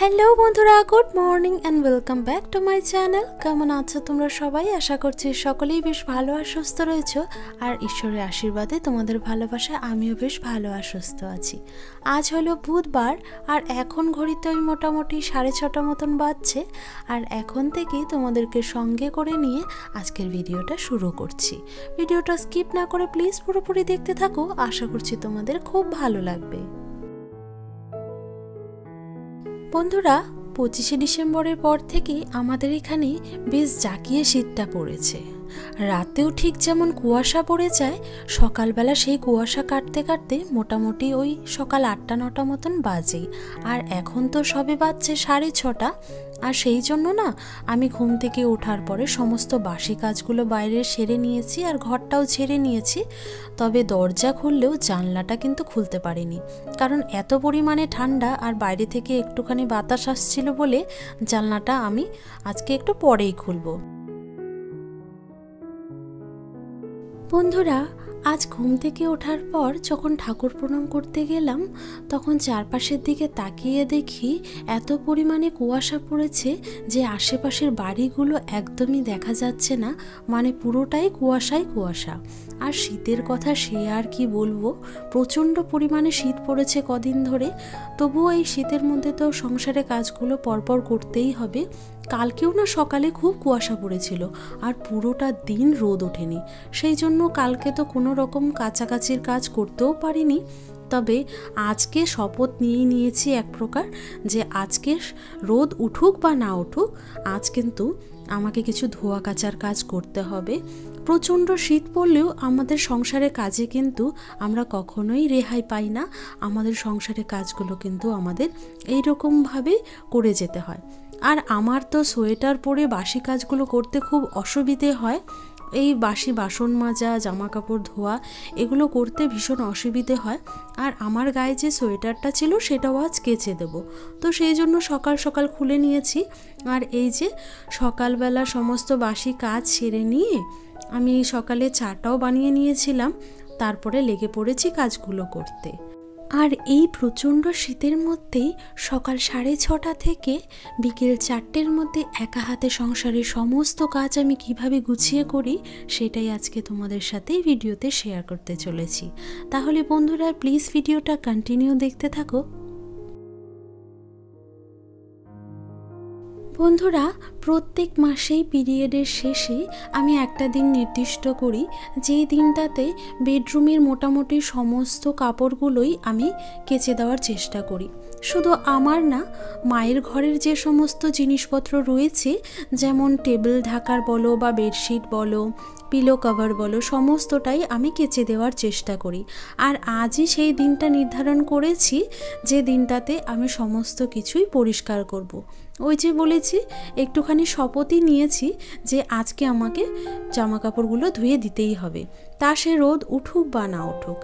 Hello বন্ধুরা, good morning and welcome back to my channel. কেমন আছো তোমরা সবাই? আশা করছি সকলেই বেশ ভালো আর সুস্থ রয়েছো, আর ঈশ্বরের আশীর্বাদে তোমাদের ভালোবাসায় আমিও বেশ ভালো আর সুস্থ আছি। আজ হলো বুধবার, আর এখন ঘড়িতে ওই মোটামুটি 6:30 মতন বাজছে। আর এখন থেকেই তোমাদেরকে সঙ্গে করে নিয়ে আজকের ভিডিওটা শুরু করছি। ভিডিওটা স্কিপ না করে প্লিজ পুরোপুরি দেখতে থাকো, আশা করছি তোমাদের খুব ভালো লাগবে। বন্ধুরা, 25শে ডিসেম্বরের পর থেকে আমাদের এখানে বেশ জাঁকিয়ে শীতটা পড়েছে। রাতেও ঠিক যেমন কুয়াশা পড়ে যায়, সকালবেলা সেই কুয়াশা কাটতে কাটতে মোটামুটি ওই সকাল 8-9টা মতন বাজেই। আর এখন তো সবে বাজছে 6:30। আর সেই জন্য না, আমি ঘুম থেকে ওঠার পরে সমস্ত বাসি কাজগুলো বাইরে সেরে নিয়েছি আর ঘরটাও ঝেড়ে নিয়েছি। তবে দরজা খুললেও জানলাটা কিন্তু খুলতে পারিনি, কারণ এত পরিমাণে ঠান্ডা আর বাইরে থেকে একটুখানি বাতাস আসছিল বলে জানলাটা আমি আজকে একটু পরেই খুলব। বন্ধুরা, আজ ঘুম থেকে ওঠার পর যখন ঠাকুর প্রণাম করতে গেলাম, তখন চারপাশের দিকে তাকিয়ে দেখি এত পরিমাণে কুয়াশা পড়েছে যে আশেপাশের বাড়িগুলো একদমই দেখা যাচ্ছে না, মানে পুরোটাই কুয়াশায় কুয়াশা। আর শীতের কথা সে আর কি বলবো, প্রচণ্ড পরিমাণে শীত পড়েছে কদিন ধরে। তবুও এই শীতের মধ্যে তো সংসারে কাজগুলো পরপর করতেই হবে। কালকেও না সকালে খুব কুয়াশা পড়েছিল, আর পুরোটা দিন রোদ ওঠেনি। সেই জন্য কালকে তো কোনো রকম কাছাকাছির কাজ করতেও পারিনি। তবে আজকে শপথ নিয়েছি এক প্রকার, যে আজকে রোদ উঠুক বা না উঠুক, আজ কিন্তু আমাকে কিছু ধোয়া কাচার কাজ করতে হবে। প্রচণ্ড শীত পড়লেও আমাদের সংসারের কাজে কিন্তু আমরা কখনোই রেহাই পাই না। আমাদের সংসারের কাজগুলো কিন্তু আমাদের এইরকমভাবে করে যেতে হয়। আর আমার তো সোয়েটার পরে বাসি কাজগুলো করতে খুব অসুবিধে হয়। এই বাসি বাসন মাজা, জামা কাপড় ধোয়া, এগুলো করতে ভীষণ অসুবিধে হয়। আর আমার গায়ে যে সোয়েটারটা ছিল সেটাও আজ কেচে দেবো, তো সেই জন্য সকাল সকাল খুলে নিয়েছি। আর এই যে সকালবেলা সমস্ত বাসি কাজ সেরে নিয়ে আমি সকালে চাটাও বানিয়ে নিয়েছিলাম, তারপরে লেগে পড়েছি কাজগুলো করতে। আর এই প্রচণ্ড শীতের মধ্যেই সকাল 6:30 থেকে বিকেল 4টের মধ্যে একা হাতে সংসারের সমস্ত কাজ আমি কিভাবে গুছিয়ে করি, সেটাই আজকে তোমাদের সাথে ভিডিওতে শেয়ার করতে চলেছি। তাহলে বন্ধুরা, প্লিজ ভিডিওটা কন্টিনিউ দেখতে থাকো। বন্ধুরা, প্রত্যেক মাসেই পিরিয়ডের শেষে আমি একটা দিন নির্দিষ্ট করি, যেই দিনটাতে বেডরুমের মোটামুটি সমস্ত কাপড়গুলোই আমি কেচে দেওয়ার চেষ্টা করি। শুধু আমার না, মায়ের ঘরের যে সমস্ত জিনিসপত্র রয়েছে, যেমন টেবিল ঢাকার বলো বা বেডশিট বলো, পিলো কভার বলো, সমস্তটাই আমি কেচে দেওয়ার চেষ্টা করি। আর আজই সেই দিনটা নির্ধারণ করেছি যে দিনটাতে আমি সমস্ত কিছুই পরিষ্কার করব। ওই যে বলেছি, একটুখানি শপথই নিয়েছি যে আজকে আমাকে জামা কাপড়গুলো ধুয়ে দিতেই হবে, তা সে রোদ উঠুক বা না উঠুক।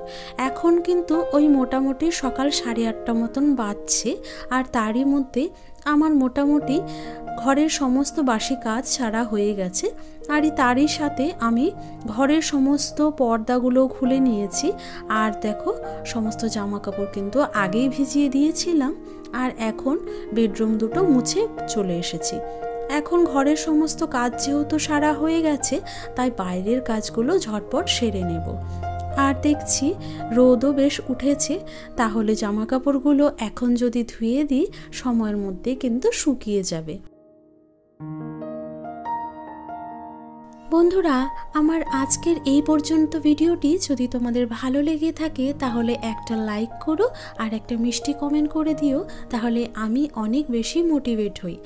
এখন কিন্তু ওই মোটামুটি সকাল 8:30 মতন বাজছে, আর তারই মধ্যে আমার মোটামুটি ঘরের সমস্ত বাসি কাজ সারা হয়ে গেছে। আর তারই সাথে আমি ঘরের সমস্ত পর্দাগুলো খুলে নিয়েছি। আর দেখো, সমস্ত জামা কাপড় কিন্তু আগেই ভিজিয়ে দিয়েছিলাম। আর এখন বেডরুম দুটো মুছে চলে এসেছি। এখন ঘরের সমস্ত কাজ যেহেতু সারা হয়ে গেছে, তাই বাইরের কাজগুলো ঝটপট সেরে নেব। আর দেখছি রোদও বেশ উঠেছে, তাহলে জামা কাপড়গুলো এখন যদি ধুয়ে দিই, সময়ের মধ্যে কিন্তু শুকিয়ে যাবে। বন্ধুরা, আমার আজকের এই পর্যন্ত ভিডিওটি যদি তোমাদের ভালো লেগে থাকে, তাহলে একটা লাইক করো আর একটা মিষ্টি কমেন্ট করে দিও, তাহলে আমি অনেক বেশি মোটিভেট হই।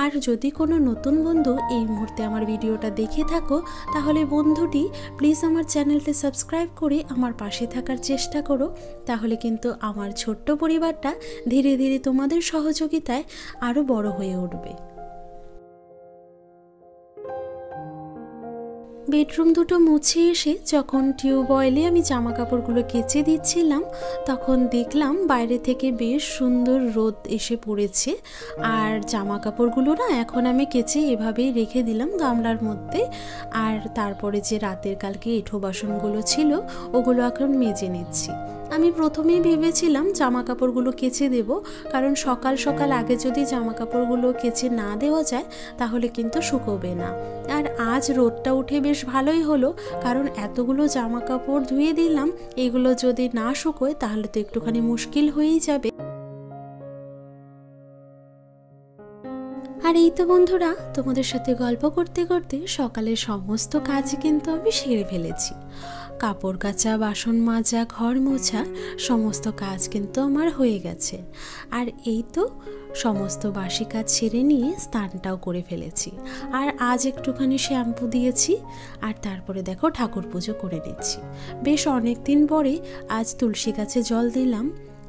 আর যদি কোনো নতুন বন্ধু এই মুহূর্তে আমার ভিডিওটা দেখে থাকো, তাহলে বন্ধুটি প্লিজ আমার চ্যানেলটি সাবস্ক্রাইব করে আমার পাশে থাকার চেষ্টা করো। তাহলে কিন্তু আমার ছোট্ট পরিবারটা ধীরে ধীরে তোমাদের সহযোগিতায় আরও বড় হয়ে উঠবে। বেডরুম দুটো মুছে এসে যখন টিউবওয়েলে আমি জামা কাপড়গুলো কেচে দিচ্ছিলাম, তখন দেখলাম বাইরে থেকে বেশ সুন্দর রোদ এসে পড়েছে। আর জামা কাপড়গুলো না এখন আমি কেচে এভাবেই রেখে দিলাম গামলার মধ্যে। আর তারপরে যে রাতের কালকে এঁঠো বাসনগুলো ছিল, ওগুলো এখন মেজে নিচ্ছি। আমি প্রথমেই ভেবেছিলাম জামা কাপড়গুলো কেচে দেব, কারণ সকাল সকাল আগে যদি জামা কাপড়গুলো কেচে না দেওয়া যায় তাহলে কিন্তু শুকোবে না। আর আজ রোদটা উঠে বেশ ভালোই হলো, কারণ এতগুলো জামা কাপড় ধুয়ে দিলাম, এগুলো যদি না শুকোয় তাহলে তো একটুখানি মুশকিল হয়েই যাবে। আর এই তো বন্ধুরা, তোমাদের সাথে গল্প করতে করতে সকালের সমস্ত কাজ কিন্তু আমি সেরে ফেলেছি। কাপড় কাচা, বাসন মাজা, ঘর মোছা সমস্ত কাজ কিন্তু আমার হয়ে গেছে। আর এই তো সমস্ত বাসি কাজ সেরে নিয়ে স্নানটাও করে ফেলেছি। আর আজ একটুখানি শ্যাম্পু দিয়েছি, আর তারপরে দেখো ঠাকুর পুজো করে নিচ্ছি। বেশ অনেক দিন পরে আজ তুলসী গাছে জল দিলাম।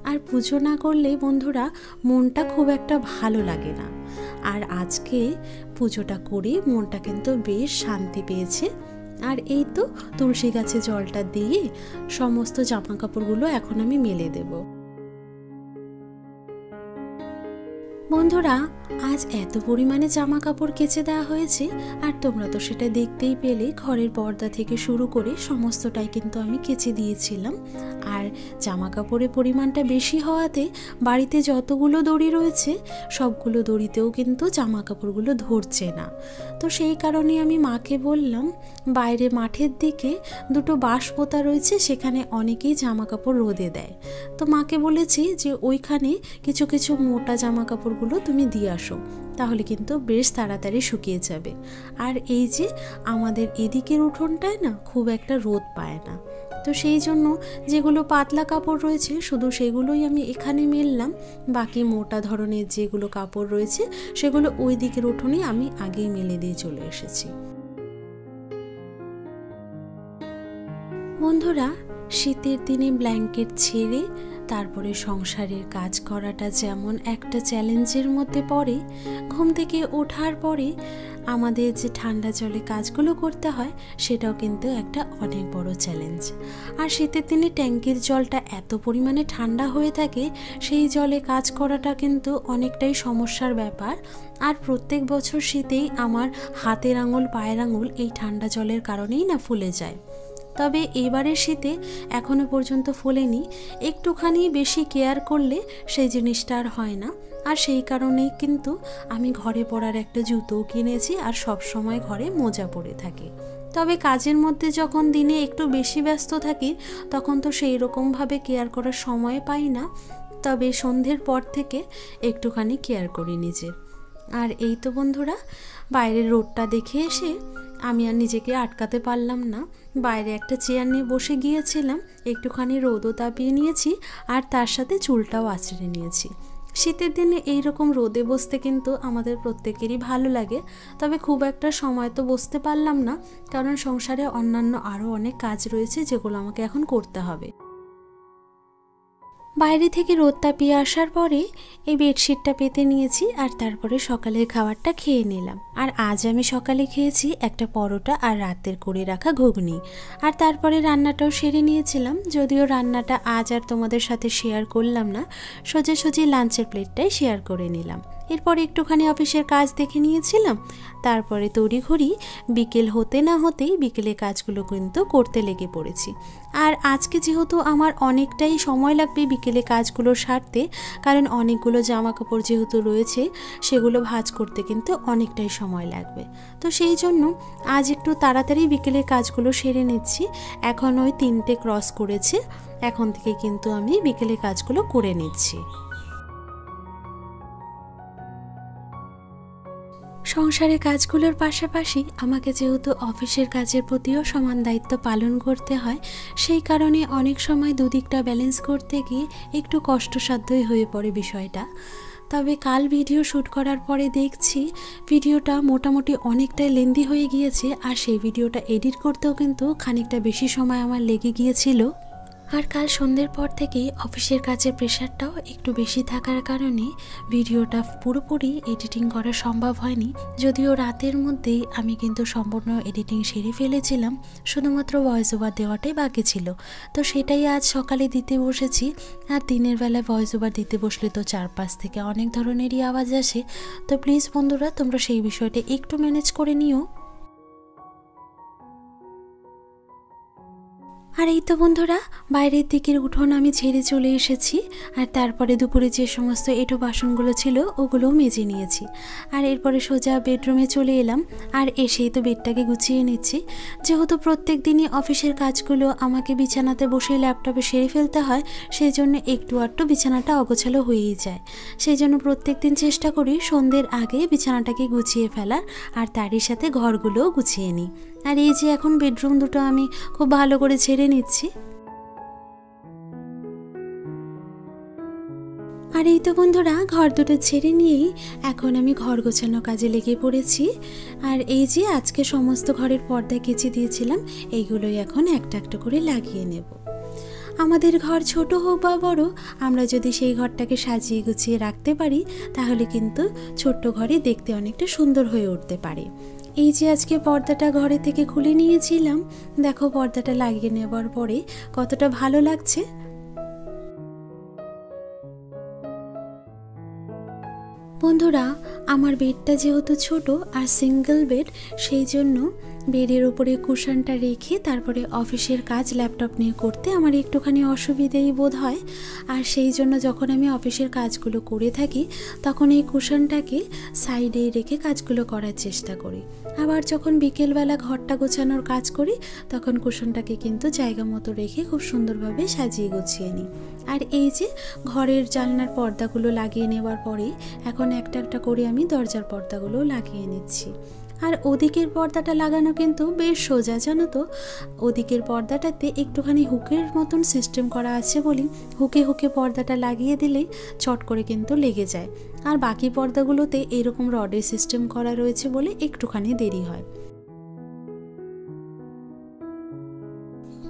আর পুজো না করলে বন্ধুরা মনটা খুব একটা ভালো লাগে না। আর আজকে পুজোটা করে মনটা কিন্তু বেশ শান্তি পেয়েছে। আর এই তো তুলসী গাছে জলটা দিয়ে সমস্ত জামা কাপড়গুলো এখন আমি মেলে দেব। বন্ধুরা আজ এত পরিমাণে জামা কাপড় কেচে দেওয়া হয়েছে, আর তোমরা তো সেটা দেখতেই পেলে, ঘরের পর্দা থেকে শুরু করে সমস্তটাই কিন্তু আমি কেচে দিয়েছিলাম। আর জামা কাপড়ের পরিমাণটা বেশি হওয়াতে বাড়িতে যতগুলো দড়ি রয়েছে সবগুলো দড়িতেও কিন্তু জামা কাপড়গুলো ধরছে না। তো সেই কারণে আমি মাকে বললাম, বাইরে মাঠের দিকে দুটো বাঁশ পোতা রয়েছে, সেখানে অনেকেই জামা কাপড় রোদে দেয়। তো মাকে বলেছি যে ওইখানে কিছু কিছু মোটা জামা কাপড়গুলো তুমি দিয়ে আসো, তাহলে কিন্তু বেশ তাড়াতাড়ি শুকিয়ে যাবে। আর এই যে আমাদের এদিকের উঠোনটায় না খুব একটা রোদ পায় না, তো সেই জন্য যেগুলো পাতলা কাপড় রয়েছে শুধু সেগুলোই আমি এখানে মেললাম। বাকি মোটা ধরনের যেগুলো কাপড় রয়েছে সেগুলো ওই দিকের উঠোনে আমি আগেই মেলে দিয়ে চলে এসেছি। বন্ধুরা শীতের দিনে ব্ল্যাঙ্কেট ছেড়ে তারপরে সংসারের কাজ করাটা যেমন একটা চ্যালেঞ্জের মধ্যে পড়ে, ঘুম থেকে ওঠার পরে আমাদের যে ঠান্ডা জলে কাজগুলো করতে হয় সেটাও কিন্তু একটা অনেক বড় চ্যালেঞ্জ। আর শীতের দিনে ট্যাঙ্কির জলটা এত পরিমাণে ঠান্ডা হয়ে থাকে, সেই জলে কাজ করাটা কিন্তু অনেকটাই সমস্যার ব্যাপার। আর প্রত্যেক বছর শীতেই আমার হাতের আঙুল, পায়ের আঙুল এই ঠান্ডা জলের কারণেই না ফুলে যায়। তবে এবারের শীতে এখনও পর্যন্ত ফোলেনি। একটুখানি বেশি কেয়ার করলে সেই জিনিসটা আর হয় না। আর সেই কারণেই কিন্তু আমি ঘরে পরার একটা জুতোও কিনেছি, আর সব সময় ঘরে মোজা পরে থাকি। তবে কাজের মধ্যে যখন দিনে একটু বেশি ব্যস্ত থাকি তখন তো সেই রকমভাবে কেয়ার করার সময় পাই না। তবে সন্ধ্যের পর থেকে একটুখানি কেয়ার করি নিজের। আর এই তো বন্ধুরা, বাইরের রোদটা দেখে এসে আমি আর নিজেকে আটকাতে পারলাম না, বাইরে একটা চেয়ার নিয়ে বসে গিয়েছিলাম, একটুখানি রোদও তাপিয়ে নিয়েছি, আর তার সাথে চুলটাও আঁচড়ে নিয়েছি। শীতের দিনে এইরকম রোদে বসতে কিন্তু আমাদের প্রত্যেকেরই ভালো লাগে, তবে খুব একটা সময় তো বসতে পারলাম না, কারণ সংসারে অন্যান্য আরও অনেক কাজ রয়েছে যেগুলো আমাকে এখন করতে হবে। বাইরে থেকে রোদ তাপিয়ে আসার পরে এই বেডশিটটা পেতে নিয়েছি, আর তারপরে সকালের খাবারটা খেয়ে নিলাম। আর আজ আমি সকালে খেয়েছি একটা পরোটা আর রাতের করে রাখা ঘুগনি। আর তারপরে রান্নাটাও সেরে নিয়েছিলাম, যদিও রান্নাটা আজ আর তোমাদের সাথে শেয়ার করলাম না, সোজাসুজি লাঞ্চের প্লেটটাই শেয়ার করে নিলাম। এরপর একটুখানি অফিসের কাজ দেখে নিয়েছিলাম, তারপরে তড়িঘড়ি বিকেল হতে না হতেই বিকেলে কাজগুলো কিন্তু করতে লেগে পড়েছি। আর আজকে যেহেতু আমার অনেকটাই সময় লাগবে বিকেলে কাজগুলো সারতে, কারণ অনেকগুলো জামা কাপড় যেহেতু রয়েছে সেগুলো ভাঁজ করতে কিন্তু অনেকটাই সময় লাগবে। তো সেই জন্য আজ একটু তাড়াতাড়ি বিকেলে কাজগুলো সেরে নিচ্ছি। এখন ওই 3টে ক্রস করেছে, এখন থেকে কিন্তু আমি বিকেলে কাজগুলো করে নিচ্ছি। সংসারের কাজগুলোর পাশাপাশি আমাকে যেহেতু অফিসের কাজের প্রতিও সমান দায়িত্ব পালন করতে হয়, সেই কারণে অনেক সময় দুদিকটা ব্যালেন্স করতে গিয়ে একটু কষ্টসাধ্যই হয়ে পড়ে বিষয়টা। তবে কাল ভিডিও শ্যুট করার পরে দেখছি ভিডিওটা মোটামুটি অনেকটাই লেন্দি হয়ে গিয়েছে, আর সেই ভিডিওটা এডিট করতেও কিন্তু খানিকটা বেশি সময় আমার লেগে গিয়েছিল। আর কাল সন্ধ্যের পর থেকেই অফিসের কাজের প্রেশারটাও একটু বেশি থাকার কারণে ভিডিওটা পুরোপুরি এডিটিং করা সম্ভব হয়নি, যদিও রাতের মধ্যেই আমি কিন্তু সম্পূর্ণ এডিটিং সেরে ফেলেছিলাম, শুধুমাত্র ভয়েস ওভার দেওয়াটাই বাকি ছিল। তো সেটাই আজ সকালে দিতে বসেছি। আর দিনের বেলায় ভয়েস ওভার দিতে বসলে তো চারপাশ থেকে অনেক ধরনেরই আওয়াজ আসে, তো প্লিজ বন্ধুরা তোমরা সেই বিষয়টা একটু ম্যানেজ করে নিও। আর এই তো বন্ধুরা, বাইরের দিকের উঠোন আমি ছেড়ে চলে এসেছি। আর তারপরে দুপুরে যে সমস্ত এঁটো বাসনগুলো ছিল ওগুলোও মেজে নিয়েছি। আর এরপরে সোজা বেডরুমে চলে এলাম। আর এসেই তো বেডটাকে গুছিয়ে নিচ্ছি। যেহেতু প্রত্যেক দিনই অফিসের কাজগুলো আমাকে বিছানাতে বসে ল্যাপটপে সেরে ফেলতে হয়, সেই জন্য একটু আধটু বিছানাটা অগোছালো হয়েই যায়। সেই জন্য প্রত্যেক দিন চেষ্টা করি সন্ধ্যের আগে বিছানাটাকে গুছিয়ে ফেলার, আর তারই সাথে ঘরগুলোও গুছিয়ে নিই। আর এই যে এখন বেডরুম দুটো আমি খুব ভালো করে ঝেড়ে নিচ্ছি। আর এই তো বন্ধুরা, ঘর দুটো ছেড়ে নিয়েই এখন আমি ঘর গোছানো কাজে লেগে পড়েছি। আর এই যে আজকে সমস্ত ঘরের পর্দা কেচে দিয়েছিলাম, এইগুলোই এখন একটা একটা করে লাগিয়ে নেব। আমাদের ঘর ছোট হোক বা বড়, আমরা যদি সেই ঘরটাকে সাজিয়ে গুছিয়ে রাখতে পারি, তাহলে কিন্তু ছোট্ট ঘরই দেখতে অনেকটা সুন্দর হয়ে উঠতে পারে। এই যে আজকে পর্দাটা ঘরে থেকে খুলে নিয়েছিলাম, দেখো পর্দাটা লাগিয়ে নেবার পরে কতটা ভালো লাগছে। বন্ধুরা, আমার বেডটা যেহেতু ছোট আর সিঙ্গেল বেড, সেই জন্য বেডের উপরে কুশনটা রেখে তারপরে অফিসের কাজ ল্যাপটপ নিয়ে করতে আমার একটুখানি অসুবিধেই বোধ হয়। আর সেই জন্য যখন আমি অফিসের কাজগুলো করে থাকি, তখন এই কুশনটাকে সাইডে রেখে কাজগুলো করার চেষ্টা করি। আবার যখন বিকেলবেলা ঘরটা গোছানোর কাজ করি, তখন কুশনটাকে কিন্তু জায়গা মতো রেখে খুব সুন্দরভাবে সাজিয়ে গুছিয়ে নিই। আর এই যে ঘরের জানলার পর্দাগুলো লাগিয়ে নেওয়ার পরে এখন একটা একটা করে আমি দরজার পর্দাগুলো লাগিয়ে নিচ্ছি। আর ওদিকের পর্দাটা লাগানো কিন্তু বেশ সোজা, জানো তো। ওদিকের পর্দাটাতে একটুখানি হুকের মতন সিস্টেম করা আছে বলে হুকে হুকে পর্দাটা লাগিয়ে দিলেই চট করে কিন্তু লেগে যায়। আর বাকি পর্দাগুলোতে এরকম রডের সিস্টেম করা রয়েছে বলে একটুখানি দেরি হয়।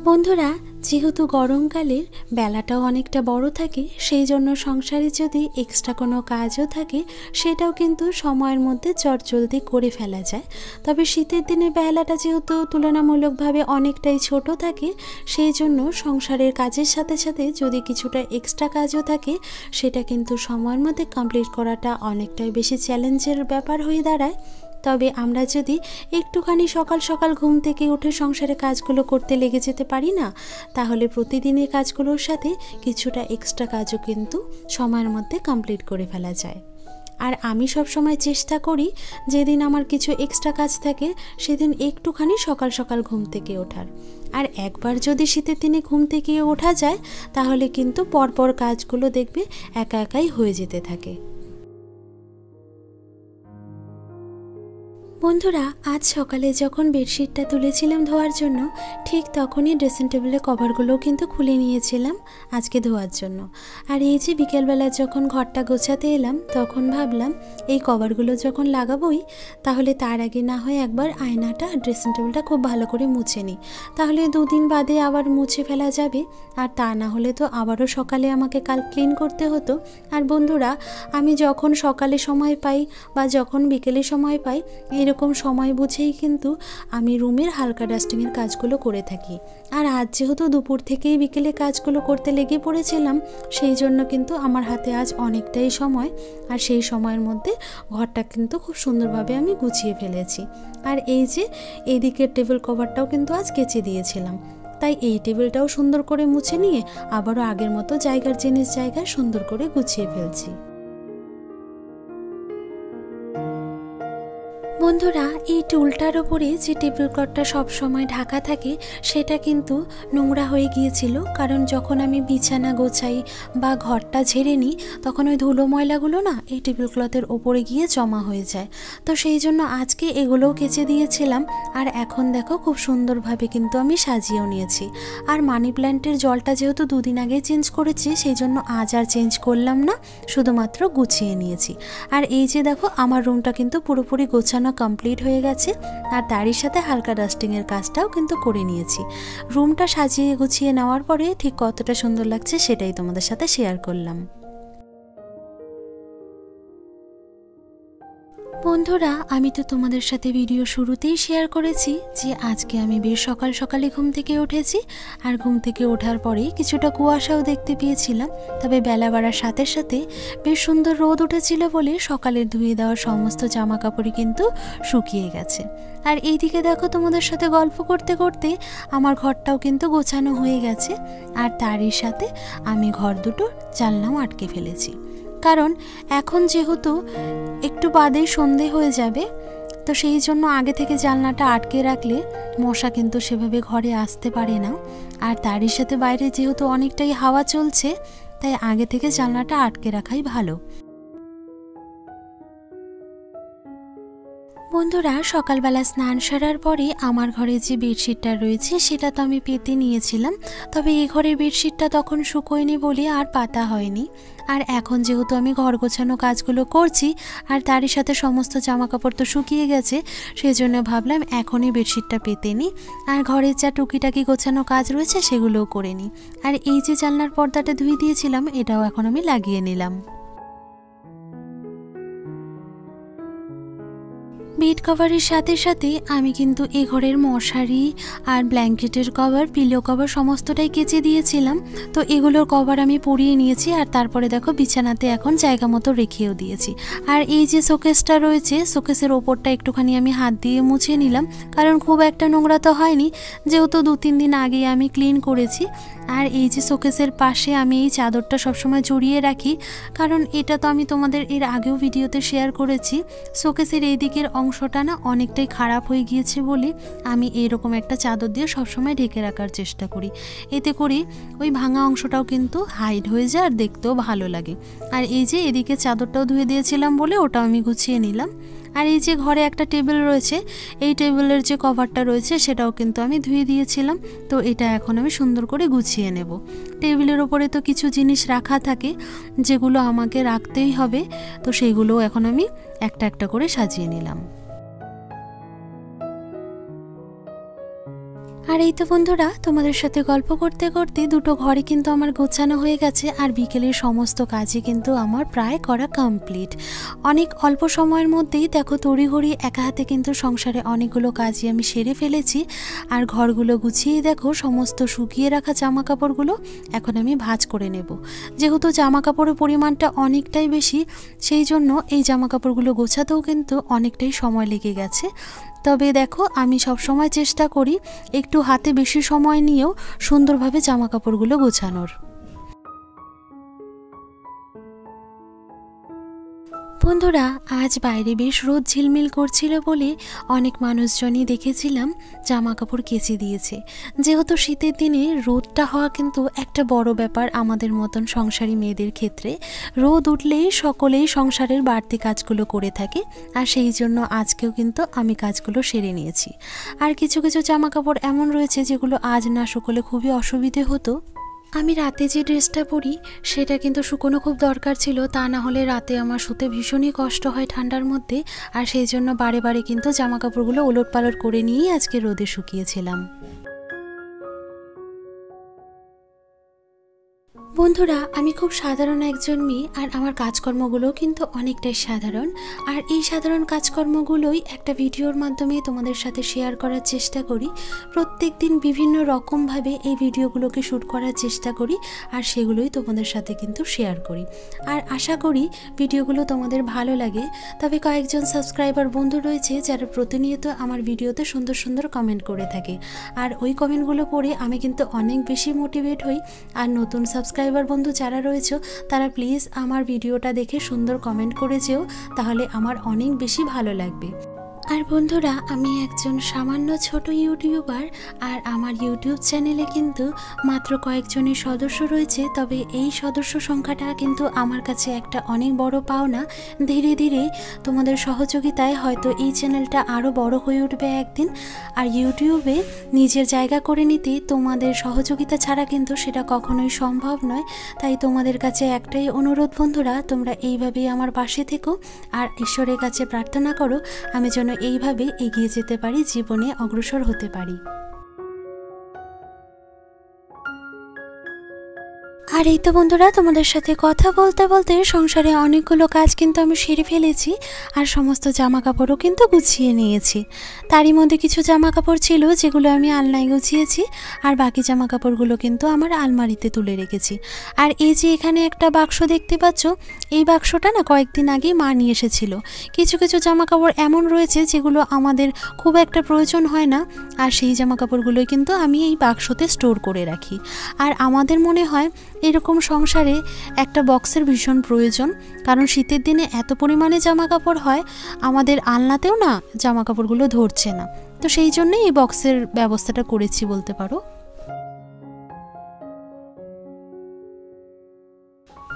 বন্ধুরা, যেহেতু গরমকালের বেলাটাও অনেকটা বড় থাকে, সেই জন্য সংসারে যদি এক্সট্রা কোনো কাজও থাকে, সেটাও কিন্তু সময়ের মধ্যে চটজলদি করে ফেলা যায়। তবে শীতের দিনে বেলাটা যেহেতু তুলনামূলকভাবে অনেকটাই ছোট থাকে, সেই জন্য সংসারের কাজের সাথে সাথে যদি কিছুটা এক্সট্রা কাজও থাকে, সেটা কিন্তু সময়ের মধ্যে কমপ্লিট করাটা অনেকটাই বেশি চ্যালেঞ্জের ব্যাপার হয়ে দাঁড়ায়। তবে আমরা যদি একটুখানি সকাল সকাল ঘুম থেকে উঠে সংসারে কাজগুলো করতে লেগে যেতে পারি না, তাহলে প্রতিদিনের কাজগুলোর সাথে কিছুটা এক্সট্রা কাজও কিন্তু সময়ের মধ্যে কমপ্লিট করে ফেলা যায়। আর আমি সব সময় চেষ্টা করি যেদিন আমার কিছু এক্সট্রা কাজ থাকে, সেদিন একটুখানি সকাল সকাল ঘুম থেকে ওঠার। আর একবার যদি শীতের দিনে ঘুম থেকে ওঠা যায়, তাহলে কিন্তু পরপর কাজগুলো দেখবে একা একাই হয়ে যেতে থাকে। বন্ধুরা, আজ সকালে যখন বেডশিটটা তুলেছিলাম ধোয়ার জন্য, ঠিক তখনই ড্রেসিং টেবিলের কভারগুলোও কিন্তু খুলে নিয়েছিলাম আজকে ধোয়ার জন্য। আর এই যে বিকেলবেলা যখন ঘরটা গোছাতে এলাম, তখন ভাবলাম এই কভারগুলো যখন লাগাবোই, তাহলে তার আগে না হয় একবার আয়নাটা আর ড্রেসিং টেবিলটা খুব ভালো করে মুছে নিই। তাহলে দুদিন বাদে আবার মুছে ফেলা যাবে। আর তা না হলে তো আবারও সকালে আমাকে কাল ক্লিন করতে হতো। আর বন্ধুরা, আমি যখন সকালে সময় পাই বা যখন বিকেলে সময় পাই, এরকম সময় বুঝেই কিন্তু আমি রুমের হালকা ডাস্টিংয়ের কাজগুলো করে থাকি। আর আজ যেহেতু দুপুর থেকেই বিকেলে কাজগুলো করতে লেগে পড়েছিলাম, সেই জন্য কিন্তু আমার হাতে আজ অনেকটাই সময়। আর সেই সময়ের মধ্যে ঘরটা কিন্তু খুব সুন্দরভাবে আমি গুছিয়ে ফেলেছি। আর এই যে এইদিকের টেবিল কভারটাও কিন্তু আজ কেচে দিয়েছিলাম, তাই এই টেবিলটাও সুন্দর করে মুছে নিয়ে আবারও আগের মতো জায়গার জিনিস জায়গায় সুন্দর করে গুছিয়ে ফেলছি। বন্ধুরা, এই টুলটার ওপরে যে টেবিল ক্লথটা সবসময় ঢাকা থাকে, সেটা কিন্তু নোংরা হয়ে গিয়েছিল। কারণ যখন আমি বিছানা গোছাই বা ঘরটা ঝেড়ে নিই, তখন ওই ধুলো ময়লাগুলো না এই টেবিল ক্লথের ওপরে গিয়ে জমা হয়ে যায়। তো সেই জন্য আজকে এগুলোও কেচে দিয়েছিলাম। আর এখন দেখো খুব সুন্দরভাবে কিন্তু আমি সাজিয়েও নিয়েছি। আর মানি প্ল্যান্টের জলটা যেহেতু দুদিন আগে চেঞ্জ করেছি, সেই জন্য আজ আর চেঞ্জ করলাম না, শুধুমাত্র গুছিয়ে নিয়েছি। আর এই যে দেখো, আমার রুমটা কিন্তু পুরোপুরি গোছানো কমপ্লিট হয়ে গেছে। আর তারই সাথে হালকা ডাস্টিংয়ের কাজটাও কিন্তু করে নিয়েছি। রুমটা সাজিয়ে গুছিয়ে নেওয়ার পরে ঠিক কতটা সুন্দর লাগছে সেটাই তোমাদের সাথে শেয়ার করলাম। বন্ধুরা, আমি তো তোমাদের সাথে ভিডিও শুরুতেই শেয়ার করেছি যে আজকে আমি বেশ সকাল সকালে ঘুম থেকে উঠেছি। আর ঘুম থেকে ওঠার পরেই কিছুটা কুয়াশাও দেখতে পেয়েছিলাম। তবে বেলা বাড়ার সাথে সাথে বেশ সুন্দর রোদ উঠেছিল বলে সকালে ধুয়ে দেওয়া সমস্ত জামা কাপড়ই কিন্তু শুকিয়ে গেছে। আর এইদিকে দেখো, তোমাদের সাথে গল্প করতে করতে আমার ঘরটাও কিন্তু গোছানো হয়ে গেছে। আর তারই সাথে আমি ঘর দুটো জানলাও আটকে ফেলেছি, কারণ এখন যেহেতু একটু বাদেই সন্ধে হয়ে যাবে, তো সেই জন্য আগে থেকে জানলাটা আটকে রাখলে মশা কিন্তু সেভাবে ঘরে আসতে পারে না। আর তারই সাথে বাইরে যেহেতু অনেকটাই হাওয়া চলছে, তাই আগে থেকে জানলাটা আটকে রাখাই ভালো। বন্ধুরা, সকালবেলা স্নান সারার পরে আমার ঘরে যে বেডশিটটা রয়েছে সেটা তো আমি পেতে নিয়েছিলাম, তবে এই ঘরের বেডশিটটা তখন শুকোয়নি বলে আর পাতা হয়নি। আর এখন যেহেতু আমি ঘর গোছানো কাজগুলো করছি আর তারই সাথে সমস্ত জামা কাপড় তো শুকিয়ে গেছে, সেই জন্য ভাবলাম এখনই বেডশিটটা পেতে নিই আর ঘরের যা টুকিটাকি গোছানো কাজ রয়েছে সেগুলোও করে নিই। আর এই যে জানলার পর্দাটা ধুয়ে দিয়েছিলাম, এটাও এখন আমি লাগিয়ে নিলাম। বেড কভারের সাথে সাথে আমি কিন্তু এ ঘরের মশারি আর ব্ল্যাঙ্কেটের কভার, পিলো কভার সমস্তটাই কেচে দিয়েছিলাম। তো এগুলোর কভার আমি পরিয়ে নিয়েছি আর তারপরে দেখো বিছানাতে এখন জায়গা মতো রেখেও দিয়েছি। আর এই যে শোকেসটা রয়েছে, শোকেসের ওপরটা একটুখানি আমি হাত দিয়ে মুছে নিলাম, কারণ খুব একটা নোংরা তো হয়নি, যেহেতু 2-3 দিন আগে আমি ক্লিন করেছি। আর এই যে শোকেসের পাশে আমি এই চাদরটা সবসময় জড়িয়ে রাখি, কারণ এটা তো আমি তোমাদের এর আগেও ভিডিওতে শেয়ার করেছি। শোকেসের এই দিকের অংশটা না অনেকটাই খারাপ হয়ে গিয়েছে বলে আমি এরকম একটা চাদর দিয়ে সবসময় ঢেকে রাখার চেষ্টা করি। এতে করে ওই ভাঙা অংশটাও কিন্তু হাইড হয়ে যায় আর দেখতেও ভালো লাগে। আর এই যে এদিকে চাদরটাও ধুয়ে দিয়েছিলাম বলে ওটাও আমি গুছিয়ে নিলাম। আর এই যে ঘরে একটা টেবিল রয়েছে, এই টেবিলের যে কভারটা রয়েছে সেটাও কিন্তু আমি ধুয়ে দিয়েছিলাম। তো এটা এখন আমি সুন্দর করে গুছিয়ে নেব। টেবিলের ওপরে তো কিছু জিনিস রাখা থাকে যেগুলো আমাকে রাখতেই হবে, তো সেইগুলোও এখন আমি একটা একটা করে সাজিয়ে নিলাম। আর এই তো বন্ধুরা, তোমাদের সাথে গল্প করতে করতে দুটো ঘরে কিন্তু আমার গোছানো হয়ে গেছে আর বিকেলের সমস্ত কাজই কিন্তু আমার প্রায় করা কমপ্লিট। অনেক অল্প সময়ের মধ্যেই দেখো তড়িঘড়ি একা হাতে কিন্তু সংসারে অনেকগুলো কাজই আমি সেরে ফেলেছি। আর ঘরগুলো গুছিয়ে দেখো সমস্ত শুকিয়ে রাখা জামা কাপড়গুলো এখন আমি ভাঁজ করে নেব। যেহেতু জামা কাপড়ের পরিমাণটা অনেকটাই বেশি, সেই জন্য এই জামা কাপড়গুলো গোছাতেও কিন্তু অনেকটাই সময় লেগে গেছে। তবে দেখো, আমি সব সময় চেষ্টা করি একটু হাতে বেশি সময় নিয়েও সুন্দরভাবে জামা কাপড়গুলো গোছানোর। বন্ধুরা, আজ বাইরে বেশ রোদ ঝিলমিল করছিল বলে অনেক মানুষজনই দেখেছিলাম জামা কাপড় কেচে দিয়েছে। যেহেতু শীতের দিনে রোদটা হওয়া কিন্তু একটা বড় ব্যাপার আমাদের মতন সংসারী মেয়েদের ক্ষেত্রে। রোদ উঠলেই সকলেই সংসারের বাড়তি কাজগুলো করে থাকে, আর সেই জন্য আজকেও কিন্তু আমি কাজগুলো সেরে নিয়েছি। আর কিছু কিছু জামা কাপড় এমন রয়েছে যেগুলো আজ না শুকোলে খুবই অসুবিধে হতো। আমি রাতে যে ড্রেসটা পরি সেটা কিন্তু শুকোনো খুব দরকার ছিল, তা না হলে রাতে আমার শুতে ভীষণই কষ্ট হয় ঠান্ডার মধ্যে। আর সেই জন্য বারে বারে কিন্তু জামা কাপড়গুলো ওলট পালট করে নিয়েই আজকে রোদে শুকিয়েছিলাম। বন্ধুরা, আমি খুব সাধারণ একজন মেয়ে আর আমার কাজকর্মগুলোও কিন্তু অনেকটাই সাধারণ। আর এই সাধারণ কাজকর্মগুলোই একটা ভিডিওর মাধ্যমে তোমাদের সাথে শেয়ার করার চেষ্টা করি। প্রত্যেক দিন বিভিন্ন রকমভাবে এই ভিডিওগুলোকে শ্যুট করার চেষ্টা করি আর সেগুলোই তোমাদের সাথে কিন্তু শেয়ার করি। আর আশা করি ভিডিওগুলো তোমাদের ভালো লাগে। তবে কয়েকজন সাবস্ক্রাইবার বন্ধু রয়েছে যারা প্রতিনিয়ত আমার ভিডিওতে সুন্দর সুন্দর কমেন্ট করে থাকে, আর ওই কমেন্টগুলো পড়ে আমি কিন্তু অনেক বেশি মোটিভেট হই। আর নতুন সাবস্ক্রাইবার বন্ধু যারা রয়েছে তারা প্লিজ আমার ভিডিওটা দেখে সুন্দর কমেন্ট করে যেও, তাহলে আমার অনেক বেশি ভালো লাগবে। আর বন্ধুরা, আমি একজন সামান্য ছোট ইউটিউবার আর আমার ইউটিউব চ্যানেলে কিন্তু মাত্র কয়েকজনই সদস্য রয়েছে। তবে এই সদস্য সংখ্যাটা কিন্তু আমার কাছে একটা অনেক বড় পাওনা। ধীরে ধীরে তোমাদের সহযোগিতায় হয়তো এই চ্যানেলটা আরও বড় হয়ে উঠবে একদিন। আর ইউটিউবে নিজের জায়গা করে নিতে তোমাদের সহযোগিতা ছাড়া কিন্তু সেটা কখনোই সম্ভব নয়। তাই তোমাদের কাছে একটাই অনুরোধ বন্ধুরা, তোমরা এইভাবেই আমার পাশে থেকো আর ঈশ্বরের কাছে প্রার্থনা করো আমি যেন এইভাবে এগিয়ে যেতে পারি, জীবনে অগ্রসর হতে পারি। আর এই তো বন্ধুরা, তোমাদের সাথে কথা বলতে বলতে সংসারে অনেকগুলো কাজ কিন্তু আমি সেরে ফেলেছি, আর সমস্ত জামা কাপড়ও কিন্তু গুছিয়ে নিয়েছি। তারই মধ্যে কিছু জামা কাপড় ছিল যেগুলো আমি আলনায় গুছিয়েছি, আর বাকি জামা কাপড়গুলো কিন্তু আমার আলমারিতে তুলে রেখেছি। আর এই যে এখানে একটা বাক্স দেখতে পাচ্ছ, এই বাক্সটা না কয়েকদিন আগেই মা নিয়ে এসেছিল। কিছু কিছু জামা কাপড় এমন রয়েছে যেগুলো আমাদের খুব একটা প্রয়োজন হয় না, আর সেই জামা কাপড়গুলোই কিন্তু আমি এই বাক্সতে স্টোর করে রাখি। আর আমাদের মনে হয় এরকম সংসারে একটা বক্সের ভীষণ প্রয়োজন, কারণ শীতের দিনে এত পরিমাণে জামা কাপড় হয়, আমাদের আলনাতেও না জামা কাপড়গুলো ধরছে না। তো সেই জন্যই এই বক্সের ব্যবস্থাটা করেছি বলতে পারো।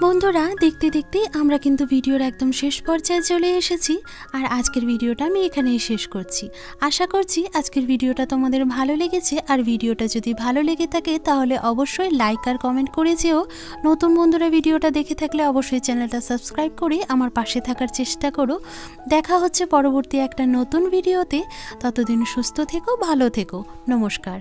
বন্ধুরা, দেখতে দেখতে আমরা কিন্তু ভিডিওর একদম শেষ পর্যায়ে চলে এসেছি, আর আজকের ভিডিওটা আমি এখানেই শেষ করছি। আশা করছি আজকের ভিডিওটা তোমাদের ভালো লেগেছে, আর ভিডিওটা যদি ভালো লেগে থাকে তাহলে অবশ্যই লাইক আর কমেন্ট করে যেও। নতুন বন্ধুরা ভিডিওটা দেখে থাকলে অবশ্যই চ্যানেলটা সাবস্ক্রাইব করে আমার পাশে থাকার চেষ্টা করো। দেখা হচ্ছে পরবর্তী একটা নতুন ভিডিওতে। ততদিন সুস্থ থেকো, ভালো থেকো। নমস্কার।